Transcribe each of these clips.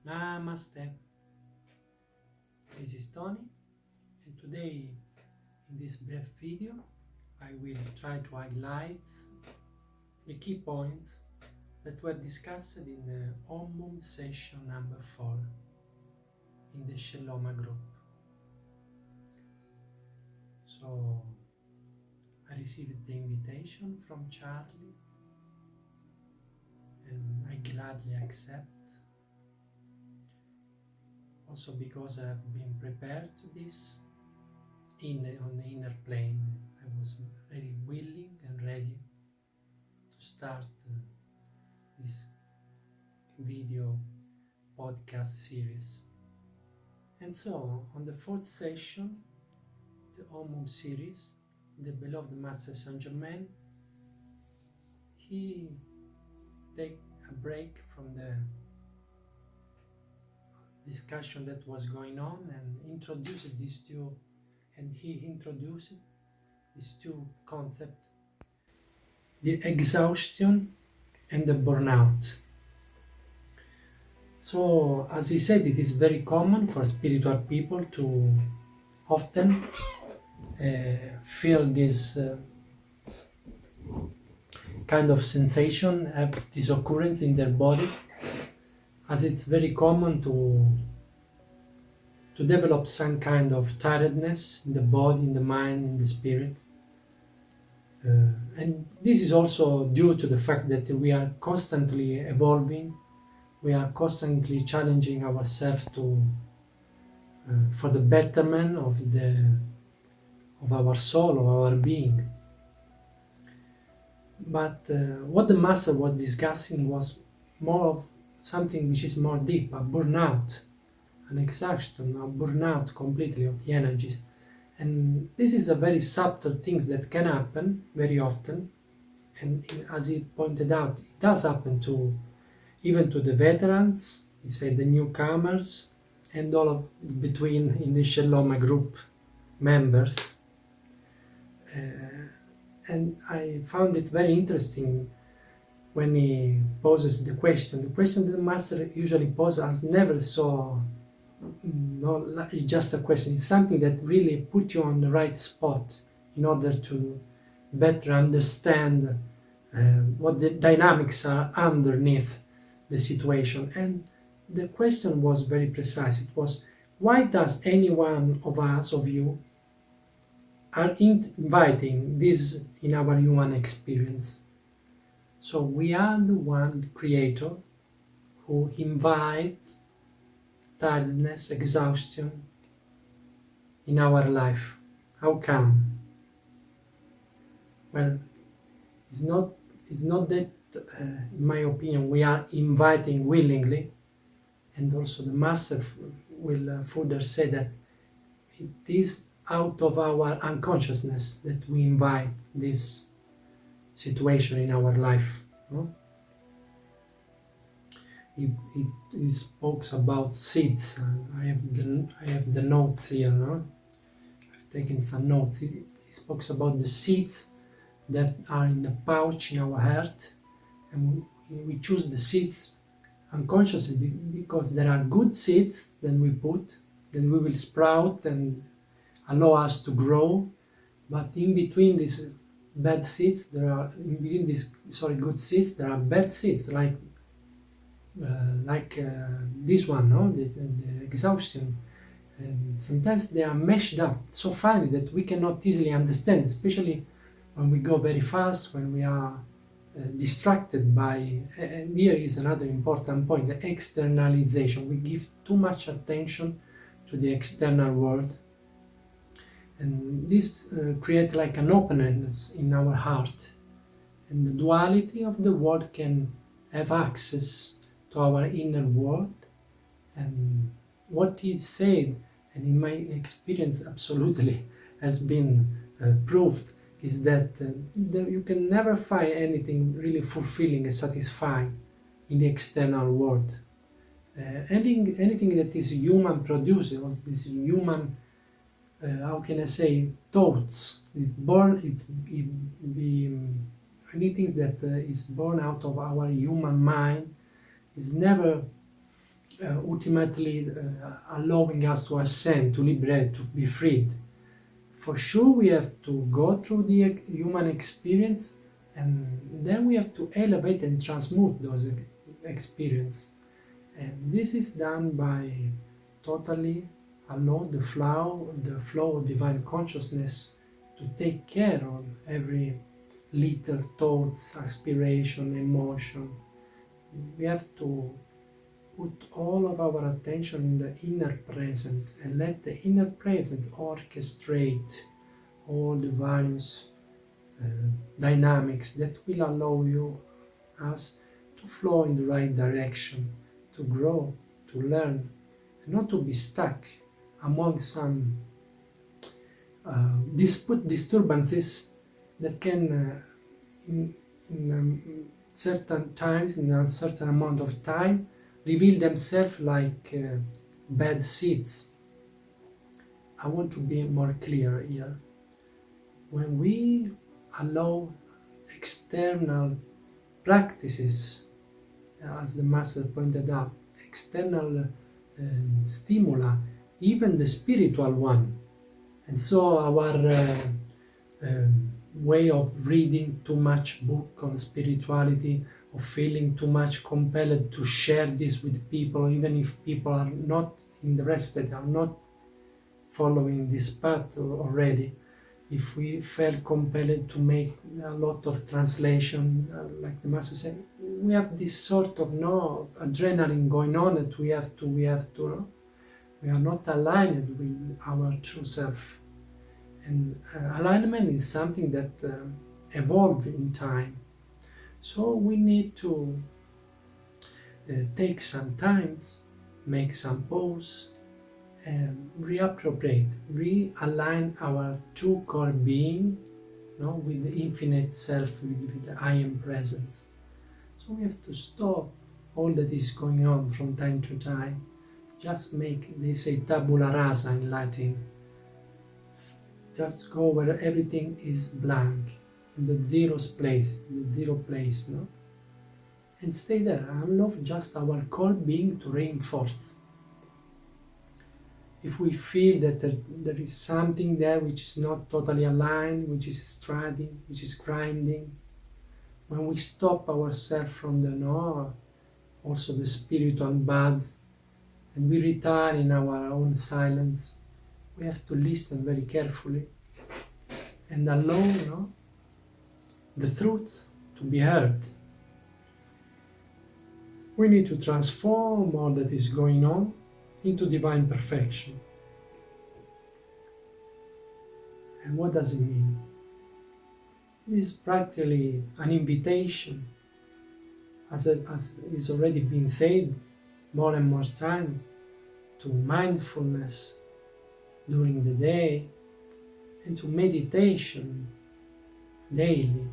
Namaste. This is Toni, and today in this brief video I will try to highlight the key points that were discussed in the Omum session number 4 in the Cello group. So I received the invitation from Charlie and I gladly accept. Also because I have been prepared to this on the inner plane. I was very willing and ready to start this video podcast series. And so on the fourth session, the Omum series, the Beloved Saint Germain, he take a break from the discussion that was going on and introduced these two, and he introduced these two concepts, the exhaustion and the burnout. So as he said, it is very common for spiritual people to often feel this kind of sensation, have this occurrence in their body, as it's very common to develop some kind of tiredness in the body, in the mind, in the spirit. And this is also due to the fact that we are constantly evolving, we are constantly challenging ourselves for the betterment of our soul, of our being. But what the master was discussing was more of something which is more deep, a burnout, an exhaustion, a burnout completely of the energies. And this is a very subtle things that can happen very often. And as he pointed out, it does happen even to the veterans, he said the newcomers, and all of between in the Cello group members. And I found it very interesting when he poses the question. The question that the master usually poses as never so, it's just a question. It's something that really put you on the right spot in order to better understand what the dynamics are underneath the situation. And the question was very precise. It was, why does any one of us, of you, are inviting this in our human experience? So we are the one creator who invites tiredness, exhaustion in our life. How come? Well, it's not that, in my opinion, we are inviting willingly, and also the master will further say that it is out of our unconsciousness that we invite this situation in our life. No? He spoke about seeds. I have the notes here. No? I've taken some notes. He spoke about the seeds that are in the pouch in our heart, and we choose the seeds unconsciously because there are good seeds that we will sprout and allow us to grow. But in between these bad seeds, good seeds, there are bad seeds like this one, no? The exhaustion. Sometimes they are meshed up so finely that we cannot easily understand, especially when we go very fast, when we are distracted by, and here is another important point, the externalization. We give too much attention to the external world, and this creates like an openness in our heart, and the duality of the world can have access to our inner world. And what he said, and in my experience absolutely has been proved, is that you can never find anything really fulfilling and satisfying in the external world. Anything that is human produced, or this human, how can I say, thoughts, anything that is born out of our human mind is never ultimately allowing us to ascend, to liberate, to be freed. For sure, we have to go through the human experience, and then we have to elevate and transmute those experiences. And this is done by totally allow the flow of divine consciousness to take care of every little thoughts, aspiration, emotion. We have to put all of our attention in the inner presence and let the inner presence orchestrate all the various dynamics that will allow us to flow in the right direction, to grow, to learn, and not to be stuck among some disturbances that can, in certain times, in a certain amount of time, reveal themselves like bad seeds. I want to be more clear here. When we allow external practices, as the master pointed out, external stimuli, even the spiritual one, and so our way of reading too much book on spirituality, of feeling too much compelled to share this with people, even if people are not interested, are not following this path already. If we felt compelled to make a lot of translation, like the master said, we have this sort of adrenaline going on that we have to, we are not aligned with our true self. And alignment is something that evolves in time. So we need to take some time, make some pause, and reappropriate, realign our true core being, with the infinite self, with the I am presence. So we have to stop all that is going on from time to time. Just make, they say, tabula rasa in Latin. Just go where everything is blank, in the zero place, and stay there. Allow just our core being to reinforce. If we feel that there is something there which is not totally aligned, which is striding, which is grinding, when we stop ourselves from also the spiritual buzz, and we retire in our own silence, we have to listen very carefully and allow the truth to be heard. We need to transform all that is going on into divine perfection. And what does it mean? It is practically an invitation, as is already been said more and more time, to mindfulness during the day and to meditation daily,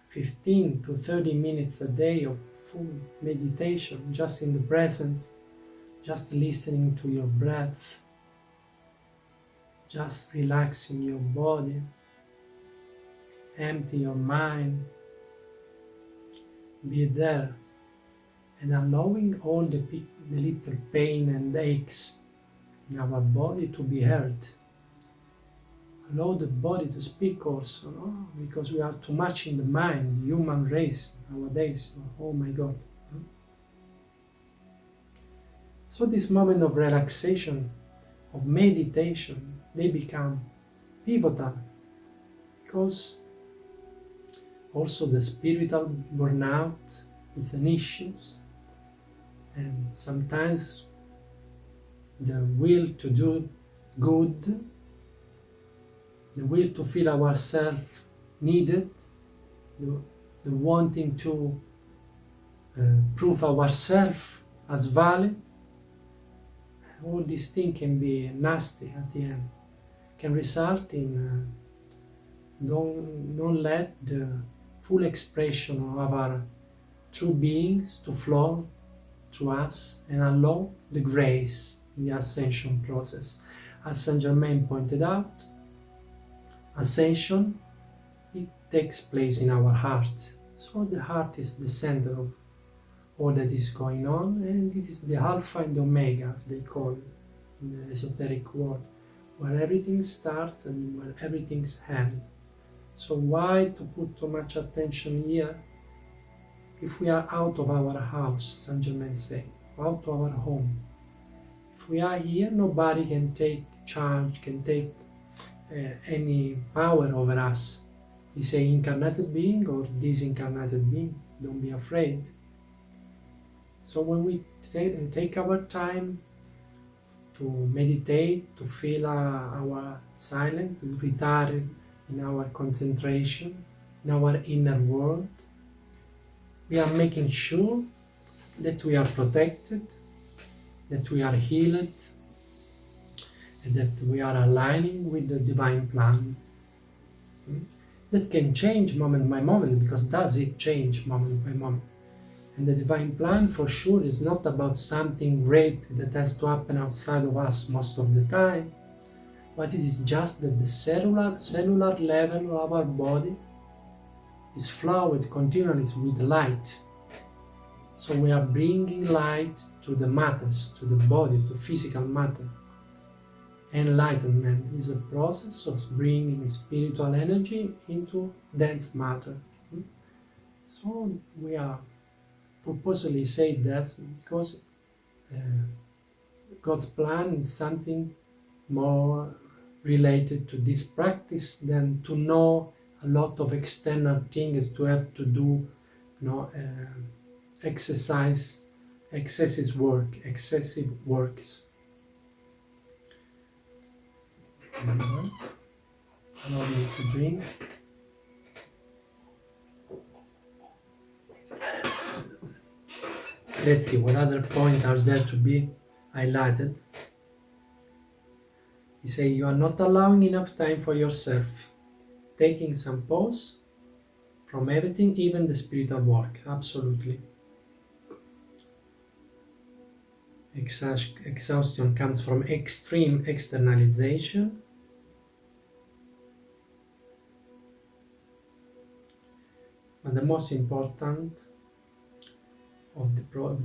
15 to 30 minutes a day of full meditation, just in the presence, just listening to your breath, just relaxing your body, empty your mind, be there, and allowing all the little pain and aches in our body to be heard. Allow the body to speak also, because we are too much in the mind, human race nowadays. Oh my God. So this moment of relaxation, of meditation, they become pivotal, because also the spiritual burnout is an issue, and sometimes the will to do good, the will to feel ourselves needed, the wanting to prove ourselves as valid, all these things can be nasty at the end, can result in don't let the full expression of our true beings to flow through us and allow the grace in the ascension process. As Saint Germain pointed out, ascension, it takes place in our heart. So the heart is the center all that is going on, and it is the alpha and the omega, as they call it in the esoteric world, where everything starts and where everything ends. So why to put too much attention here if we are out of our house, Saint Germain say, out of our home? If we are here, nobody can take charge, can take any power over us. He say incarnated being or disincarnated being, don't be afraid. So when we take our time to meditate, to feel our silence, to retire in our concentration, in our inner world, we are making sure that we are protected, that we are healed, and that we are aligning with the divine plan. That can change moment by moment, because does it change moment by moment? And the divine plan for sure is not about something great that has to happen outside of us most of the time, but it is just that the cellular level of our body is flowed continually with light. So we are bringing light to the matters, to the body, to physical matter. Enlightenment is a process of bringing spiritual energy into dense matter. So we are purposely say that because God's plan is something more related to this practice than to know a lot of external things, to have to do, excessive works. Allow me to drink. Let's see what other points are there to be highlighted. You say you are not allowing enough time for yourself, taking some pause from everything, even the spiritual work. Absolutely. Exhaustion comes from extreme externalization. But the most important of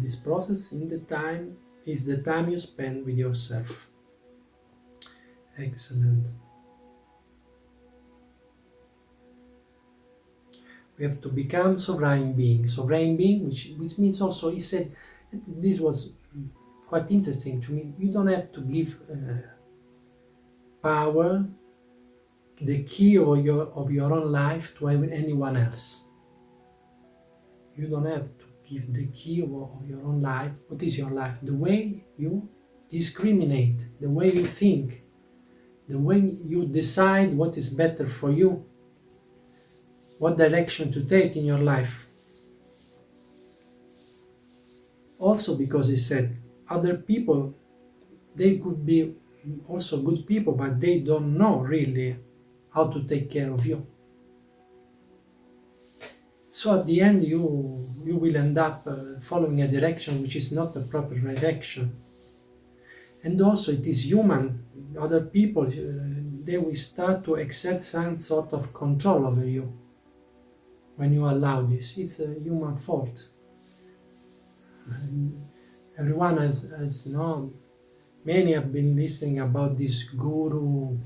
this process in the time is the time you spend with yourself. Excellent. We have to become sovereign being, which means also, he said, this was quite interesting to me, you don't have to give power, the key of your own life to anyone else. You don't have to give the key of your own life. What is your life? The way you discriminate, the way you think, the way you decide what is better for you, what direction to take in your life. Also because he said, other people, they could be also good people, but they don't know really how to take care of you. So at the end you will end up following a direction which is not the proper direction. And also it is human, other people, they will start to exert some sort of control over you when you allow this. It's a human fault. Everyone has many have been listening about these guru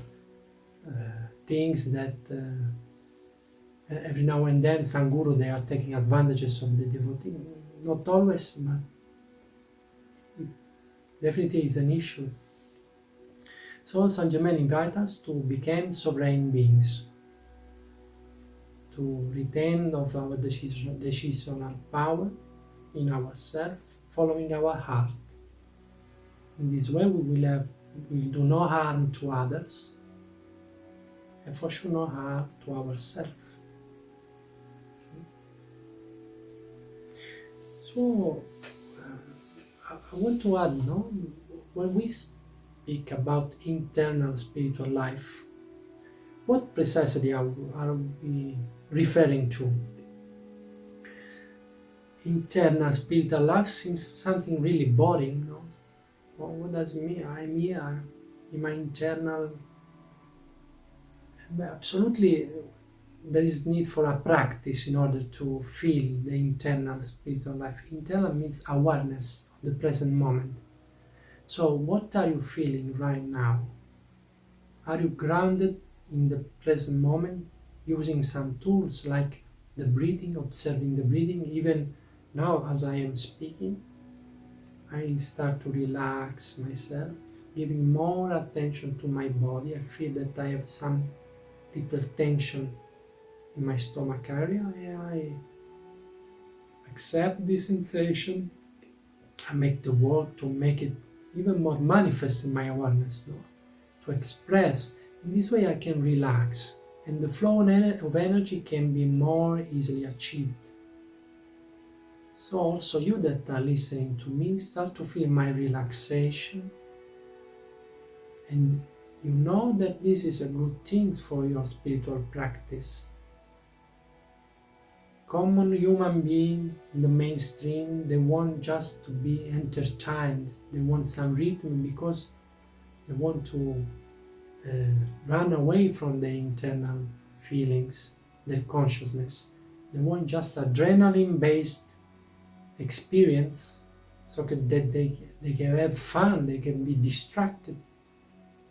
things that every now and then some guru, they are taking advantages of the devotee. Not always, but it definitely is an issue. So Saint Germain invites us to become sovereign beings, to retain of our decisional power in ourselves, following our heart. In this way we will do no harm to others, and for sure no harm to ourselves. So I want to add, when we speak about internal spiritual life, what precisely are we referring to? Internal spiritual life seems something really boring, no? Well, what does it mean? I'm here in my internal. Absolutely, there is need for a practice in order to feel the internal spiritual life. Internal means awareness of the present moment. So what are you feeling right now? Are you grounded in the present moment, using some tools like the breathing, observing the breathing? Even now as I am speaking, I start to relax myself, giving more attention to my body. I feel that I have some little tension in my stomach area. I accept this sensation. I make the work to make it even more manifest in my awareness, no? To express. In this way I can relax, and the flow of energy can be more easily achieved. So also you that are listening to me, start to feel my relaxation, and you know that this is a good thing for your spiritual practice. Common human being in the mainstream, they want just to be entertained, they want some rhythm because they want to run away from their internal feelings, their consciousness. They want just adrenaline-based experience so that they can have fun, they can be distracted.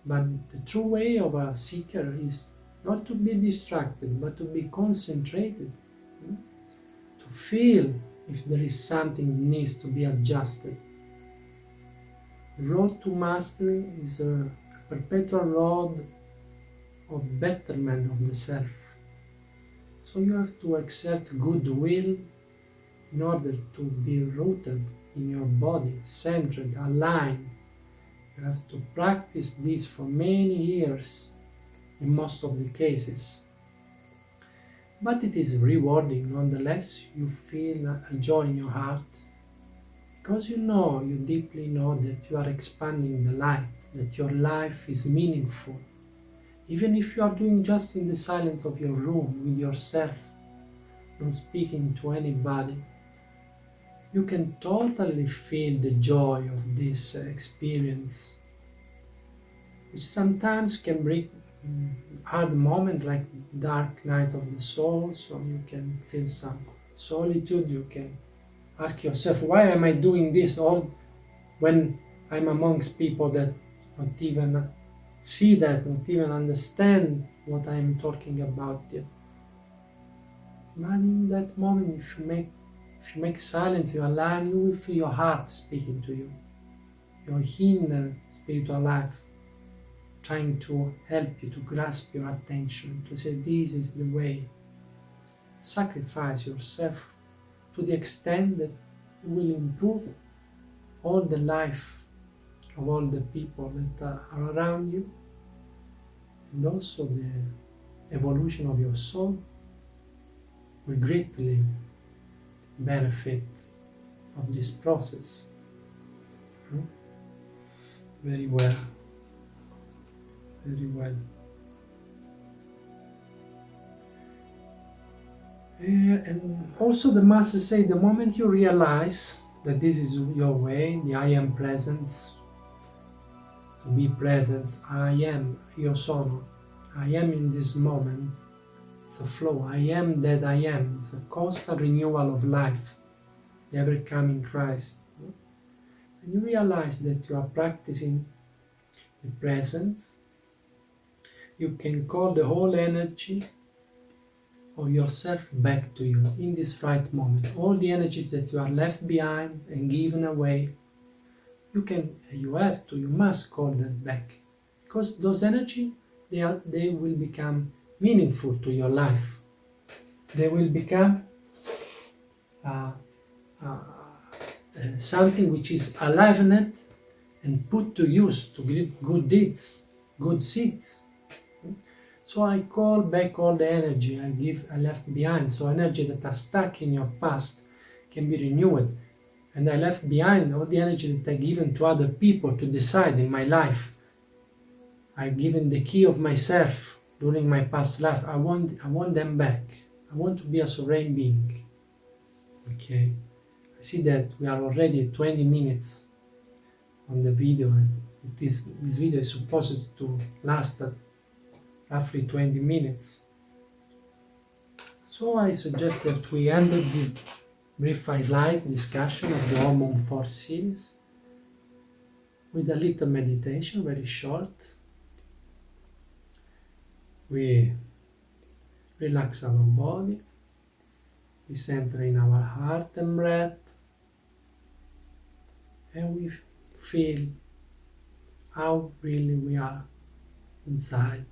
But the true way of a seeker is not to be distracted, but to be concentrated, to feel if there is something that needs to be adjusted. The road to mastery is a perpetual road of betterment of the self. So you have to exert goodwill in order to be rooted in your body, centered, aligned. You have to practice this for many years in most of the cases. But it is rewarding nonetheless. You feel a joy in your heart because you deeply know that you are expanding the light, that your life is meaningful. Even if you are doing just in the silence of your room with yourself, not speaking to anybody, you can totally feel the joy of this experience, which sometimes can bring hard moments like dark night of the soul, so you can feel some solitude. You can ask yourself, why am I doing this all when I'm amongst people that not even see that, not even understand what I'm talking about yet. But in that moment, if you make silence, you align, you will feel your heart speaking to you, your inner spiritual life trying to help you to grasp your attention, to say this is the way. Sacrifice yourself to the extent that you will improve all the life of all the people that are around you, and also the evolution of your soul will greatly benefit of this process. Very well. Very well. And also the Master say, the moment you realize that this is your way, the I am presence, to be present, I am, io sono, I am in this moment, it's a flow, I am that I am, it's a constant renewal of life, the ever-coming Christ. And you realize that you are practicing the presence, you can call the whole energy of yourself back to you in this right moment. All the energies that you are left behind and given away, you must call that back, because those energy, they will become meaningful to your life. They will become something which is alivened and put to use to give good deeds, good seeds. So I call back all the energy I left behind. So energy that are stuck in your past can be renewed. And I left behind all the energy that I've given to other people to decide in my life. I've given the key of myself during my past life. I want them back. I want to be a sovereign being. Okay. I see that we are already 20 minutes on the video, and this video is supposed to last roughly 20 minutes. So I suggest that we ended this brief highlights discussion of the Hormone 4 series with a little meditation, very short. We relax our body, we center in our heart and breath, and we feel how really we are inside,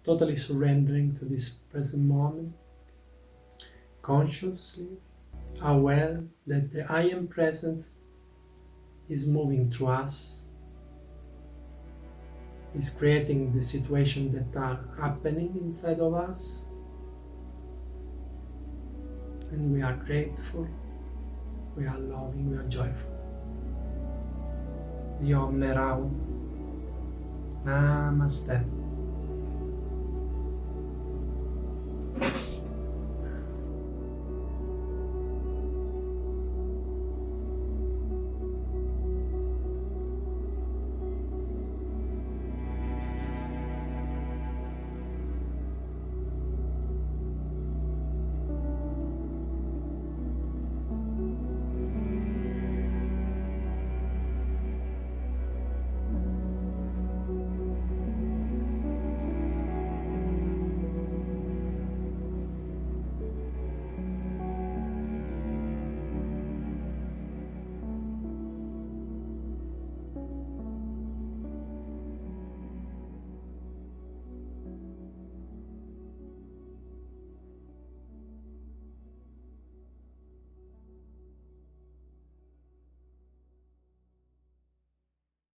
totally surrendering to this present moment, consciously aware that the I Am Presence is moving through us, is creating the situations that are happening inside of us, and we are grateful, we are loving, we are joyful. Di Om Namaste.